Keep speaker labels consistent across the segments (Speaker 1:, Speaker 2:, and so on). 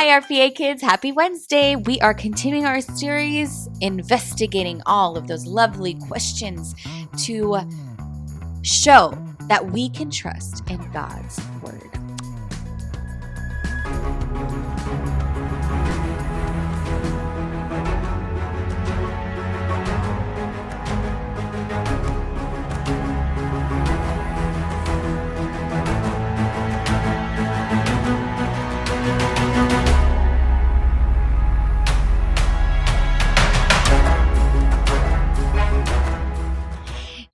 Speaker 1: Hi, RPA kids. Happy Wednesday. We are continuing our series investigating all of those lovely questions to show that we can trust in God's word.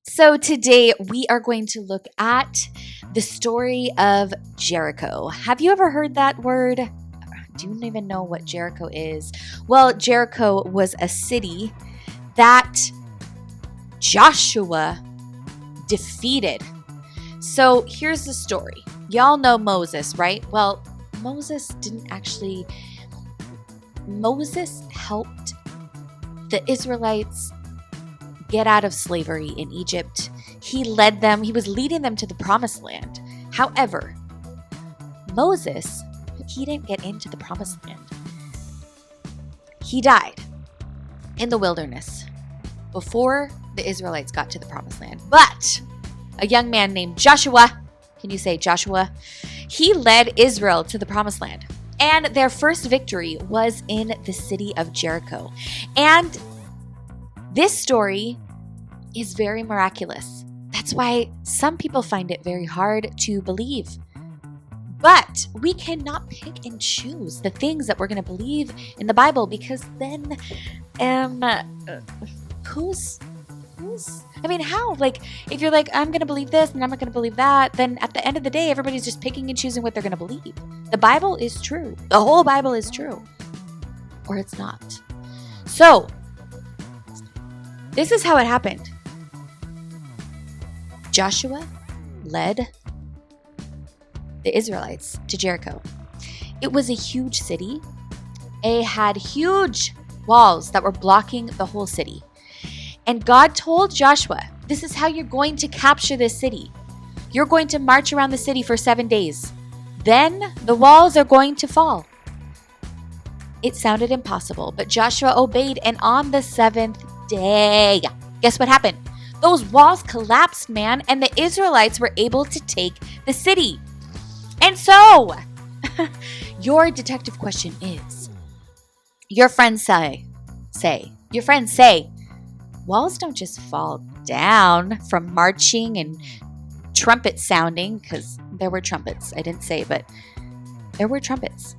Speaker 1: So today we are going to look at the story of Jericho. Have you ever heard that word? Do you even know what Jericho is? Well, Jericho was a city that Joshua defeated. So here's the story. Y'all know Moses, right? Well, Moses helped the Israelites get out of slavery in Egypt. He was leading them to the promised land. However, Moses, he didn't get into the promised land. He died in the wilderness before the Israelites got to the promised land. But a young man named Joshua, can you say Joshua? He led Israel to the promised land. And their first victory was in the city of Jericho. And this story is very miraculous. That's why some people find it very hard to believe. But we cannot pick and choose the things that we're going to believe in the Bible, because then how? Like, if you're like, I'm going to believe this and I'm not going to believe that, then at the end of the day, everybody's just picking and choosing what they're going to believe. The Bible is true. The whole Bible is true. Or it's not. So, this is how it happened. Joshua led the Israelites to Jericho. It was a huge city. It had huge walls that were blocking the whole city. And God told Joshua, this is how you're going to capture this city. You're going to march around the city for 7 days. Then the walls are going to fall. It sounded impossible, but Joshua obeyed, and on the 7th day, guess what happened? Those walls collapsed, man, and the Israelites were able to take the city. And so, your detective question is, your friends say, walls don't just fall down from marching and trumpet sounding, because there were trumpets. I didn't say, but there were trumpets.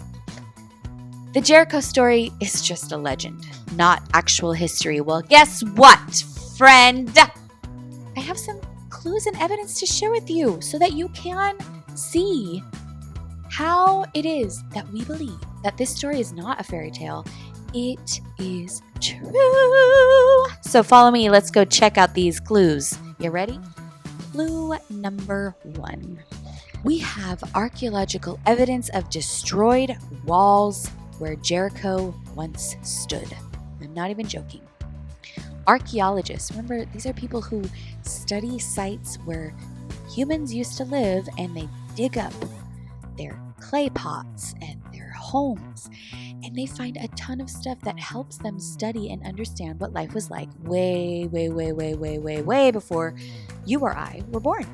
Speaker 1: The Jericho story is just a legend, not actual history. Well, guess what, friend? I have some clues and evidence to share with you so that you can see how it is that we believe that this story is not a fairy tale. It is true. So follow me. Let's go check out these clues. You ready? Clue number 1. We have archaeological evidence of destroyed walls where Jericho once stood. I'm not even joking. Archaeologists, remember, these are people who study sites where humans used to live, and they dig up their clay pots and their homes, and they find a ton of stuff that helps them study and understand what life was like way before you or I were born.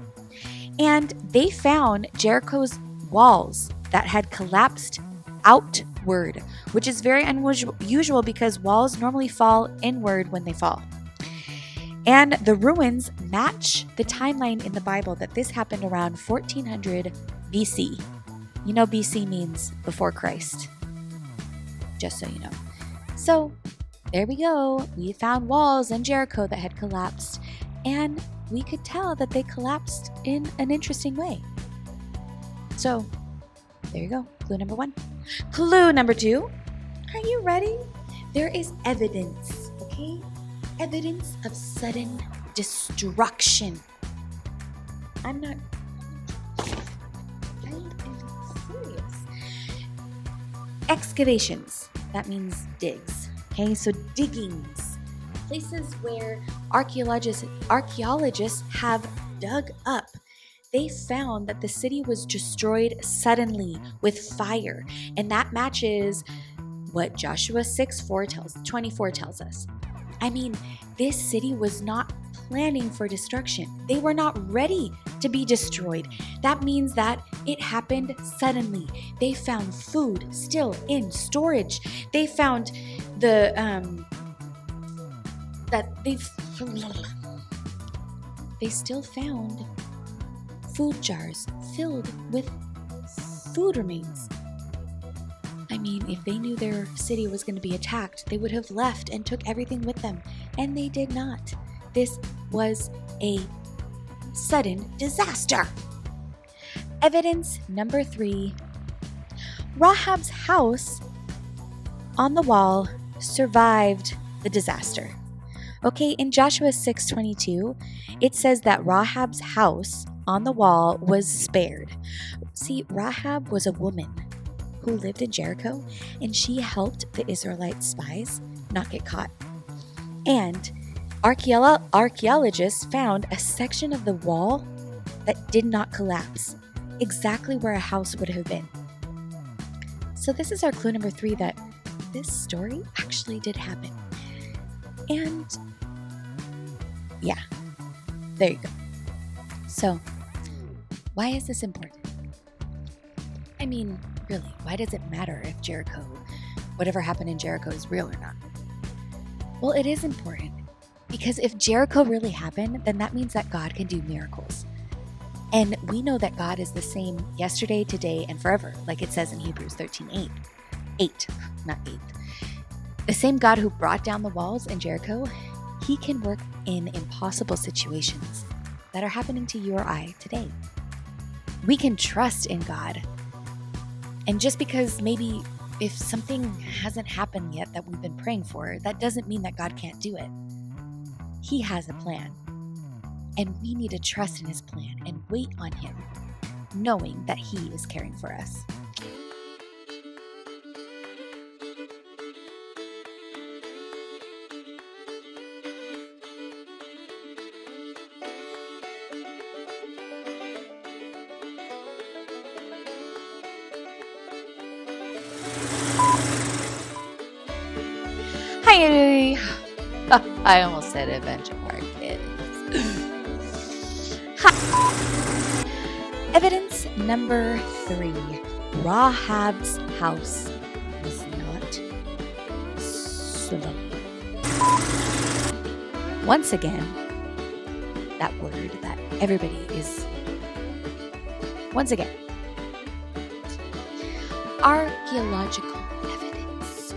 Speaker 1: And they found Jericho's walls that had collapsed outward, which is very unusual because walls normally fall inward when they fall. And the ruins match the timeline in the Bible that this happened around 1400 BC. You know, BC means before Christ, just so you know. So there we go. We found walls in Jericho that had collapsed, and we could tell that they collapsed in an interesting way. So there you go. Clue number 1. Clue number 2. Are you ready? There is evidence, okay? Evidence of sudden destruction. I am serious. Excavations. That means digs. Okay, so diggings. Places where archaeologists have dug up they found that the city was destroyed suddenly with fire. And that matches what Joshua 6:24 tells us. I mean, this city was not planning for destruction. They were not ready to be destroyed. That means that it happened suddenly. They found food still in storage. They found they still found food jars filled with food remains. I mean, if they knew their city was going to be attacked, they would have left and took everything with them, and they did not. This was a sudden disaster. Evidence number 3. Rahab's house on the wall survived the disaster. Okay, in Joshua 6:22, it says that Rahab's house on the wall was spared. See, Rahab was a woman who lived in Jericho, and she helped the Israelite spies not get caught. And archaeologists found a section of the wall that did not collapse, exactly where a house would have been. So this is our clue number 3 that this story actually did happen. And yeah, there you go. So why is this important? I mean, really, why does it matter if whatever happened in Jericho is real or not? Well, it is important because if Jericho really happened, then that means that God can do miracles. And we know that God is the same yesterday, today, and forever, like it says in Hebrews 13:8. 8, not 8. The same God who brought down the walls in Jericho, he can work in impossible situations that are happening to you or I today. We can trust in God. And just because maybe if something hasn't happened yet that we've been praying for, that doesn't mean that God can't do it. He has a plan. And we need to trust in his plan and wait on him, knowing that he is caring for us. Hi! I almost said a bunch of our kids. Hi. Evidence number 3. Rahab's house was not swallowed. Once again, that word that everybody is... Once again, archaeological evidence.